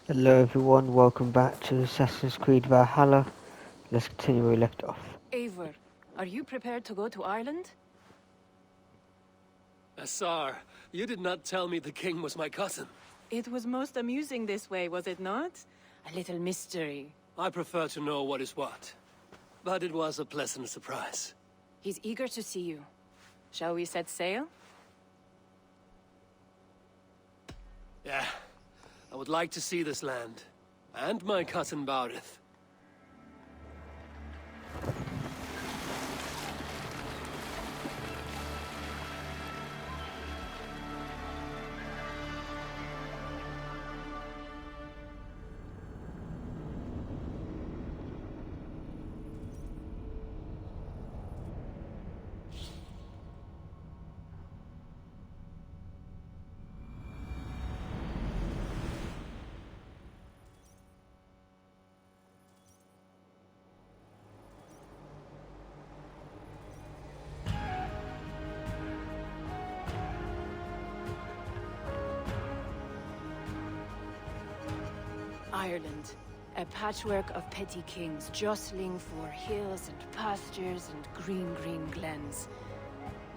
Hello everyone, welcome back to Assassin's Creed Valhalla. Let's continue where we left off. Eivor, are you prepared to go to Ireland? Assar, you did not tell me the king was my cousin. It was most amusing this way, was it not? A little mystery. I prefer to know what is what. But it was a pleasant surprise. He's eager to see you. Shall we set sail? Yeah, I would like to see this land. And my cousin Baurith. Ireland. A patchwork of petty kings jostling for hills and pastures and green glens.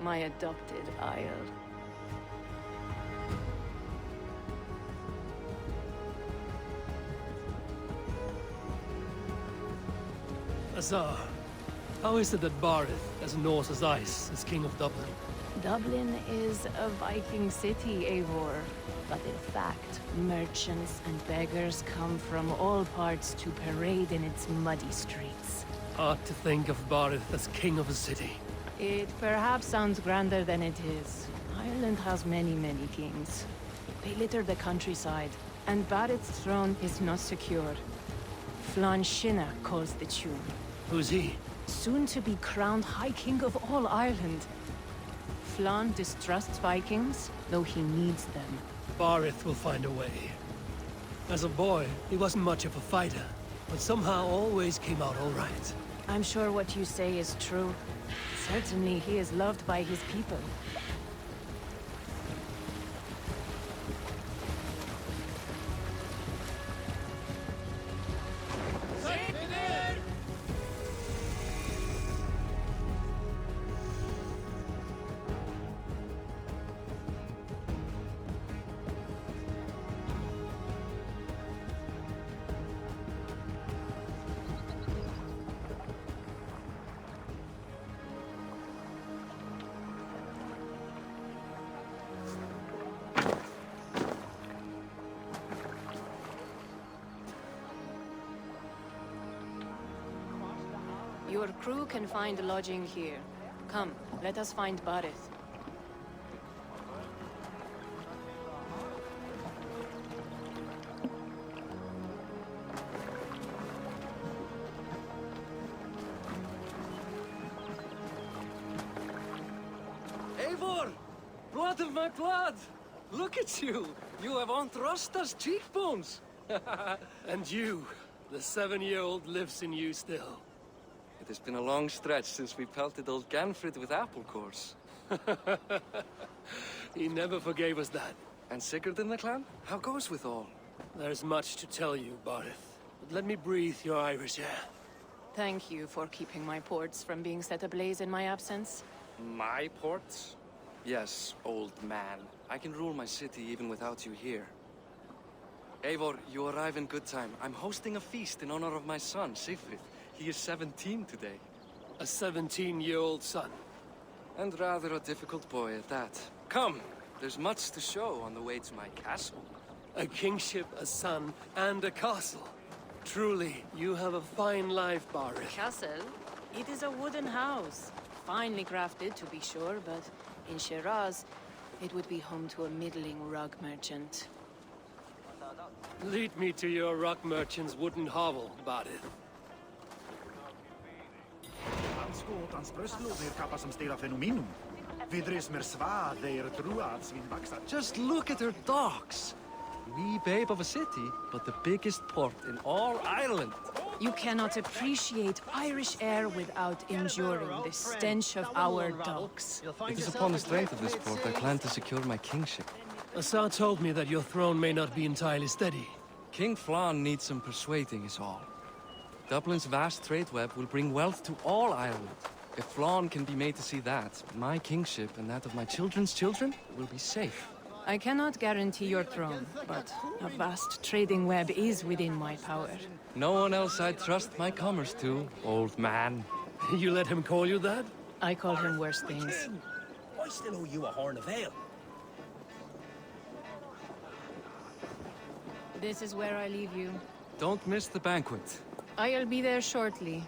My adopted Isle. Assar, how is it that Baurith, as Norse as ice, is king of Dublin? Dublin is a Viking city, Eivor. But in fact, merchants and beggars come from all parts to parade in its muddy streets. Hard to think of Baurith as king of a city. It perhaps sounds grander than it is. Ireland has many kings. They litter the countryside, and Barrett's throne is not secure. Flann Sinna calls the tune. Who's he? Soon to be crowned High King of all Ireland. Flann distrusts Vikings, though he needs them. Baurith will find a way. As a boy, he wasn't much of a fighter, but somehow always came out all right. I'm sure what you say is true. Certainly he is loved by his people. Your crew can find lodging here. Come, let us find Barith. Eivor! Blood of my blood! Look at you! You have Aunt Rosta's cheekbones! And you, the 7-year-old lives in you still. It has been a long stretch since we pelted old Ganfrid with apple cores. He never forgave us that. And Sigurd in the clan? How goes with all? There's much to tell you, Baurith. But let me breathe your Irish air. Thank you for keeping my ports from being set ablaze in my absence. My ports? Yes, old man. I can rule my city even without you here. Eivor, you arrive in good time. I'm hosting a feast in honor of my son, Sigrid. He is 17 today. A 17-year-old son. And rather a difficult boy at that. Come, there's much to show on the way to my castle. A kingship, a son, and a castle. Truly, you have a fine life, Baurith. Castle? It is a wooden house. Finely crafted, to be sure, but in Shiraz, it would be home to a middling rug merchant. Lead me to your rock merchant's wooden hovel, Baurith. Just look at her docks! Wee babe of a city, but the biggest port in all Ireland. You cannot appreciate Irish air without enduring the stench of our docks. It is upon the strength of this port I plan to secure my kingship. Assar told me that your throne may not be entirely steady. King Flann needs some persuading is all. Dublin's vast trade web will bring wealth to all Ireland. If Flann can be made to see that, my kingship and that of my children's children will be safe. I cannot guarantee your throne, but a vast trading web is within my power. No one else I'd trust my commerce to, old man. You let him call you that? I call him worse things. I still owe you a horn of ale. This is where I leave you. Don't miss the banquet. I'll be there shortly.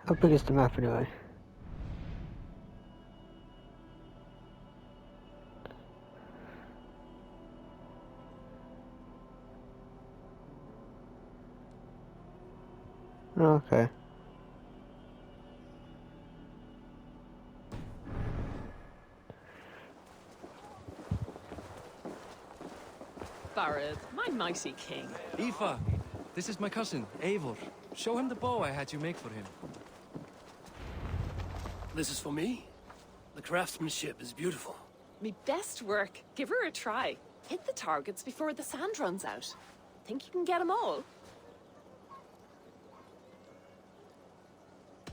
How big is the map anyway? Okay. Barrett, my mighty king. Aoife, this is my cousin, Eivor. Show him the bow I had you make for him. This is for me? The craftsmanship is beautiful. Me best work. Give her a try. Hit the targets before the sand runs out. Think you can get them all?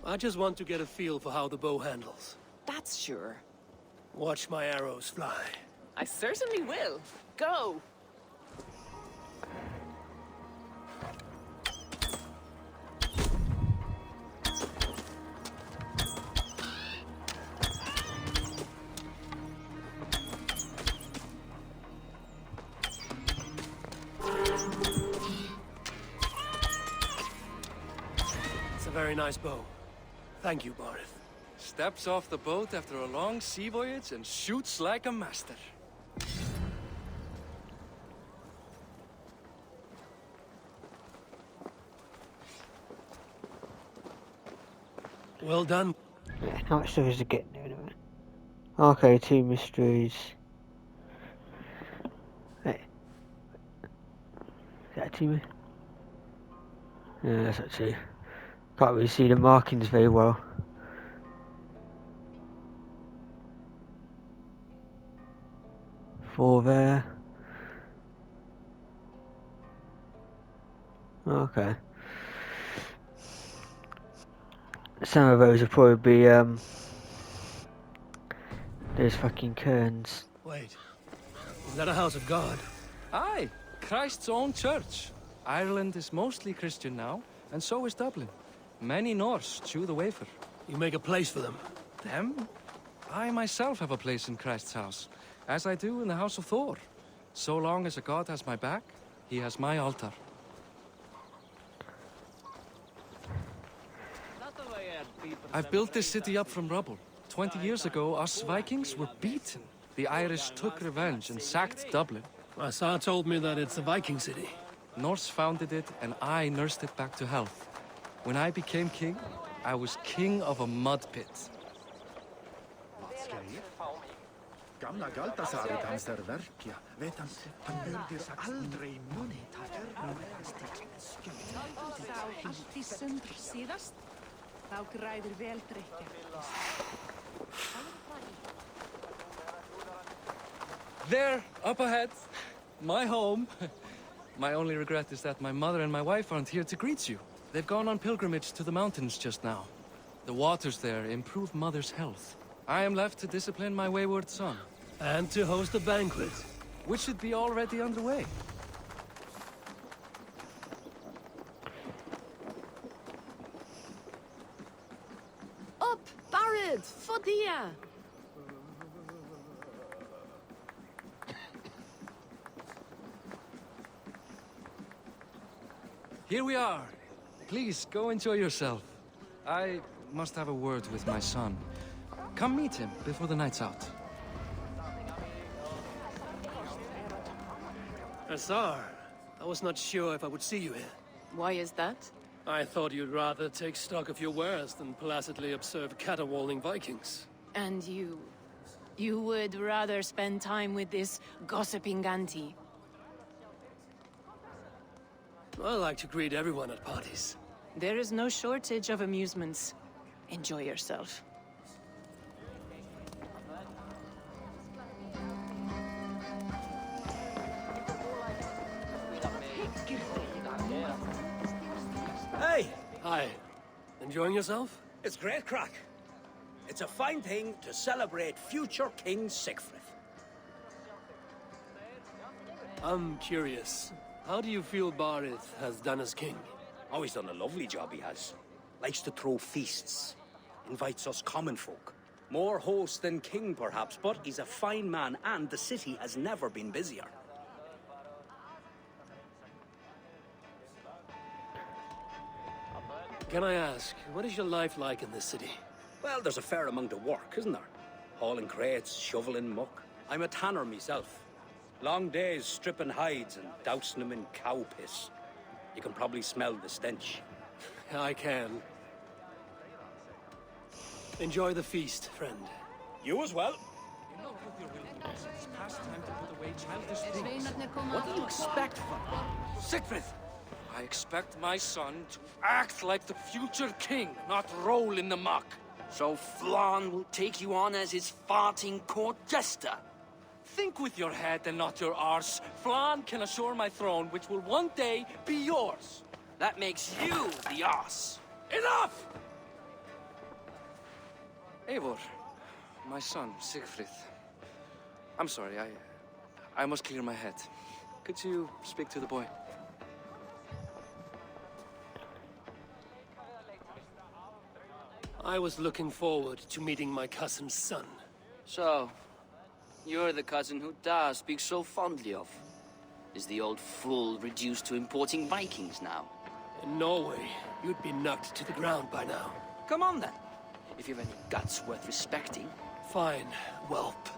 I just want to get a feel for how the bow handles. That's sure. Watch my arrows fly. I certainly will. Go! It's a very nice bow. Thank you, Barith. Steps off the boat after a long sea voyage and shoots like a master. Well done. Yeah, how much stuff is it getting there anyway? Okay, 2 mysteries. Hey. Is that a 2? Yeah, that's not 2. Can't really see the markings very well. Four there. Okay. Some of those will probably be those fucking cairns. Wait. Is that a house of God? Aye, Christ's own church. Ireland is mostly Christian now, and so is Dublin. Many Norse chew the wafer. You make a place for them. Them? I myself have a place in Christ's house, as I do in the House of Thor. So long as a god has my back, he has my altar. I've built this city up from rubble. 20 years ago, us Vikings were beaten. The Irish took revenge and sacked Dublin. Assar told me that it's a Viking city. Norse founded it, and I nursed it back to health. When I became king, I was king of a mud pit. Gamla Galtasarit hans verkja, vet han hörde aldrig munit Allt í sundr síðast, þá græður vel drykkja. There, up ahead, my home. My only regret is that my mother and my wife aren't here to greet you. They've gone on pilgrimage to the mountains just now. The waters there improve mother's health. I am left to discipline my wayward son. And to host a banquet. Which should be already underway. Up, Barrett! Fodia! Here we are. Please, go enjoy yourself. I must have a word with my son. Come meet him before the night's out. Assar, I was not sure if I would see you here. Why is that? I thought you'd rather take stock of your wares than placidly observe caterwauling Vikings. And you... You would rather spend time with this gossiping auntie. I like to greet everyone at parties. There is no shortage of amusements. Enjoy yourself. Hey, Hi. Enjoying yourself? it's great crack. It's a fine thing to celebrate future King Siegfried. I'm curious. How do you feel Barith has done as king? Oh, he's done a lovely job, he has. Likes to throw feasts. Invites us common folk. More host than king, perhaps, but he's a fine man, and the city has never been busier. Can I ask, what is your life like in this city? Well, there's a fair amount of work, isn't there? Hauling crates, shoveling muck. I'm a tanner myself. Long days stripping hides and dousing them in cow piss. You can probably smell the stench. I can. Enjoy the feast, friend. You as well. What do you expect from me? Siegfried! I expect my son to act like the future king, not roll in the muck. So Flan will take you on as his farting court jester? Think with your head and not your arse. Flan can assure my throne, which will one day be yours. That makes you the ass. Enough! Eivor, my son, Siegfried. I'm sorry, I must clear my head. Could you speak to the boy? I was looking forward to meeting my cousin's son. So, you're the cousin who Da speaks so fondly of. Is the old fool reduced to importing Vikings now? In Norway, you'd be knocked to the ground by now. Come on then. If you've any guts worth respecting. Fine, whelp.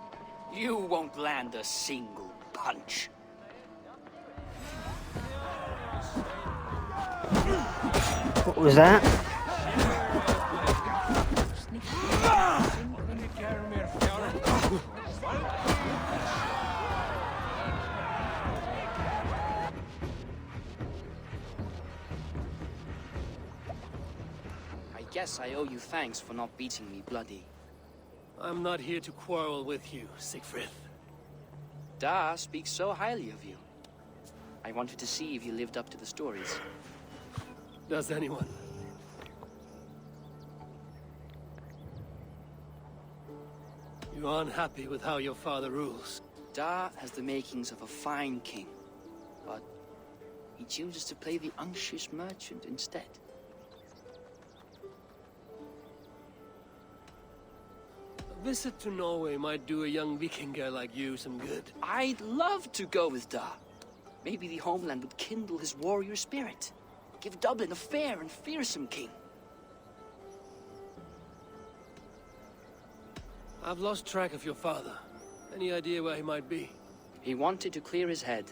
You won't land a single punch. What was that? I guess I owe you thanks for not beating me bloody. I'm not here to quarrel with you, Siegfried. Da speaks so highly of you. I wanted to see if you lived up to the stories. Does anyone? You are unhappy with how your father rules. Da has the makings of a fine king, but he chooses to play the unctuous merchant instead. A visit to Norway might do a young Viking girl like you some good. I'd love to go with Da. Maybe the homeland would kindle his warrior spirit. Give Dublin a fair and fearsome king. I've lost track of your father. Any idea where he might be? He wanted to clear his head.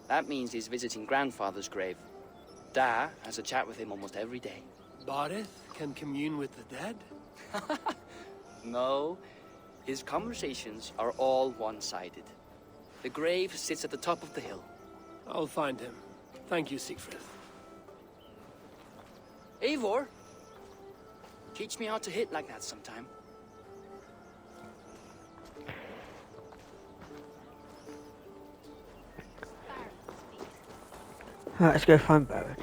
That means he's visiting grandfather's grave. Da has a chat with him almost every day. Barith can commune with the dead? No, his conversations are all one-sided. The grave sits at the top of the hill. I'll find him. Thank you, Siegfried. Eivor, teach me how to hit like that sometime. Right, let's go find Barrett.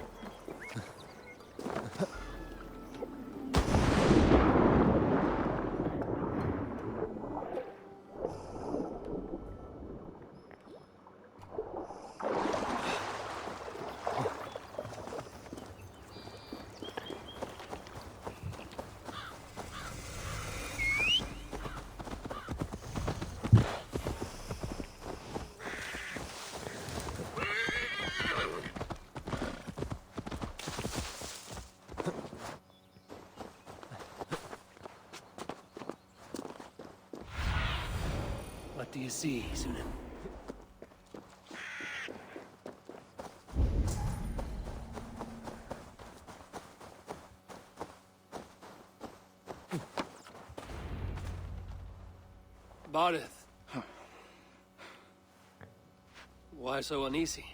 What do you see, Sunan? Barith. Why so uneasy?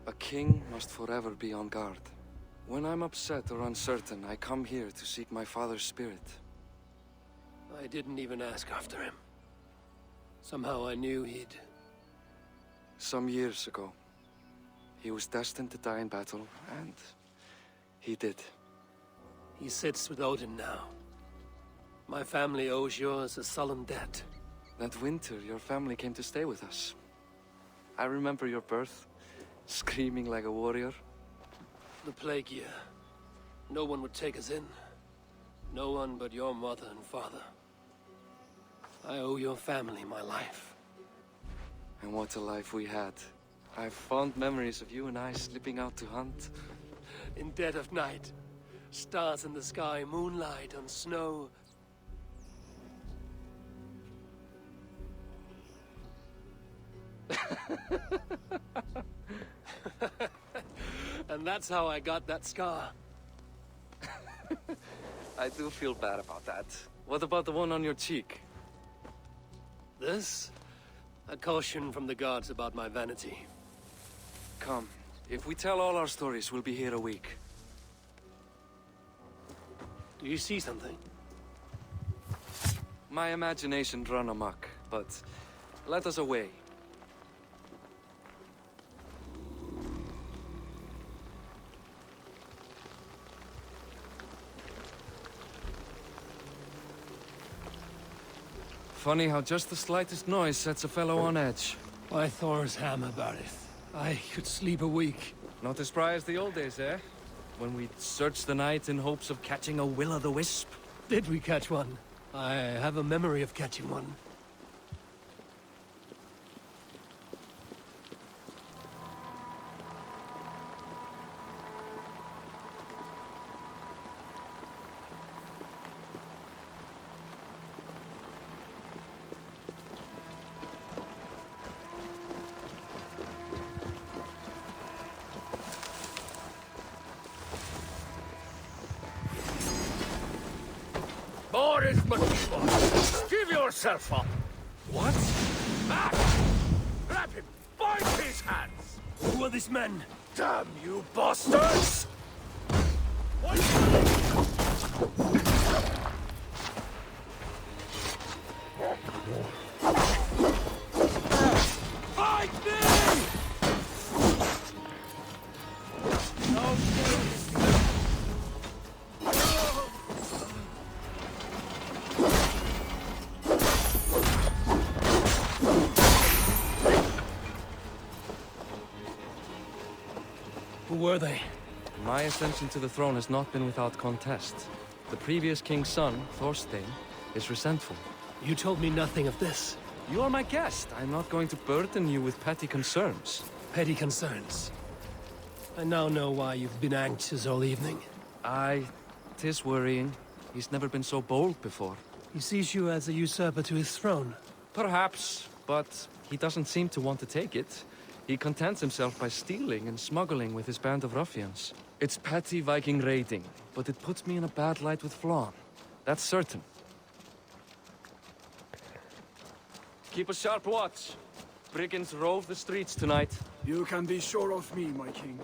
A king must forever be on guard. When I'm upset or uncertain, I come here to seek my father's spirit. I didn't even ask after him. Somehow I knew he'd... Some years ago, he was destined to die in battle, and he did. He sits with Odin now. My family owes yours a sullen debt. That winter, your family came to stay with us. I remember your birth, screaming like a warrior. The plague year. No one would take us in. No one but your mother and father. I owe your family my life. And what a life we had. I have fond memories of you and I slipping out to hunt. In dead of night. Stars in the sky, moonlight on snow. And that's how I got that scar. I do feel bad about that. What about the one on your cheek? This? A caution from the gods about my vanity. Come, if we tell all our stories, we'll be here a week. Do you see something? My imagination run amok, but let us away. Funny how just the slightest noise sets a fellow on edge. By Thor's hammer, Barith. I could sleep a week. Not as spry as the old days, eh? When we'd search the night in hopes of catching a will-o'-the-wisp. Did we catch one? I have a memory of catching one. Boris Matibor, give yourself up! What? Back! Grab him! Bind his hands! Who are these men? Damn you bastards! Fight me! Who were they? My ascension to the throne has not been without contest. The previous king's son, Thorstein, is resentful. You told me nothing of this. You are my guest. I'm not going to burden you with petty concerns. Petty concerns. I now know why you've been anxious all evening. Aye, 'tis worrying. He's never been so bold before. He sees you as a usurper to his throne. Perhaps, but he doesn't seem to want to take it. He contents himself by stealing and smuggling with his band of ruffians. It's petty Viking raiding, but it puts me in a bad light with Flann. That's certain. Keep a sharp watch. Brigands rove the streets tonight. You can be sure of me, my king.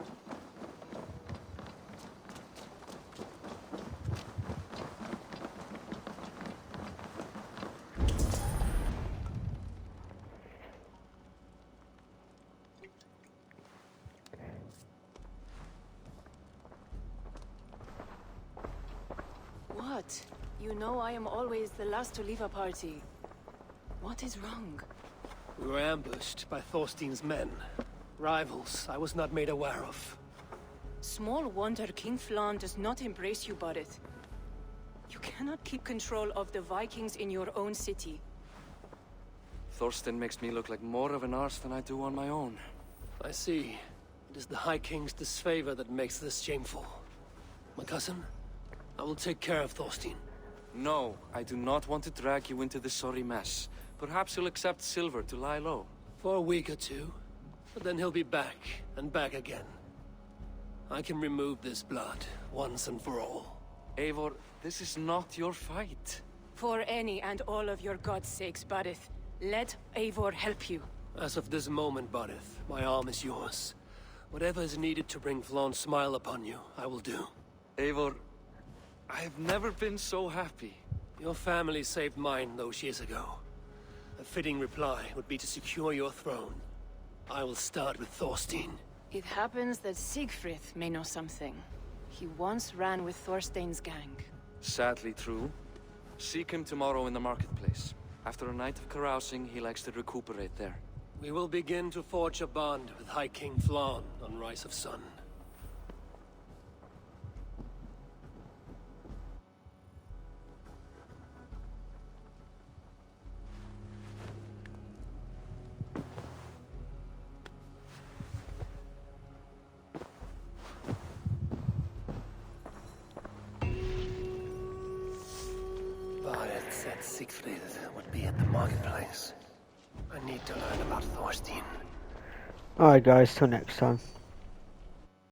What? You know I am always the last to leave a party. What is wrong? We were ambushed by Thorstein's men. Rivals I was not made aware of. Small wonder King Flann does not embrace you, Barith. You cannot keep control of the Vikings in your own city. Thorstein makes me look like more of an arse than I do on my own. I see. It is the High King's disfavor that makes this shameful. My cousin, I will take care of Thorstein. No, I do not want to drag you into this sorry mess. Perhaps you'll accept silver to lie low. For a week or two, but then he'll be back, and back again. I can remove this blood, once and for all. Eivor, this is not your fight. For any and all of your gods' sakes, Barith, let Eivor help you. As of this moment, Barith, my arm is yours. Whatever is needed to bring Flawn's smile upon you, I will do. Eivor, I've never been so happy. Your family saved mine those years ago. A fitting reply would be to secure your throne. I will start with Thorstein. It happens that Siegfried may know something. He once ran with Thorstein's gang. Sadly true. Seek him tomorrow in the marketplace. After a night of carousing, he likes to recuperate there. We will begin to forge a bond with High King Flawn on Rise of Sun. Barret said Siegfried would be at the marketplace. I need to learn about Thorstein. Alright guys, till next time.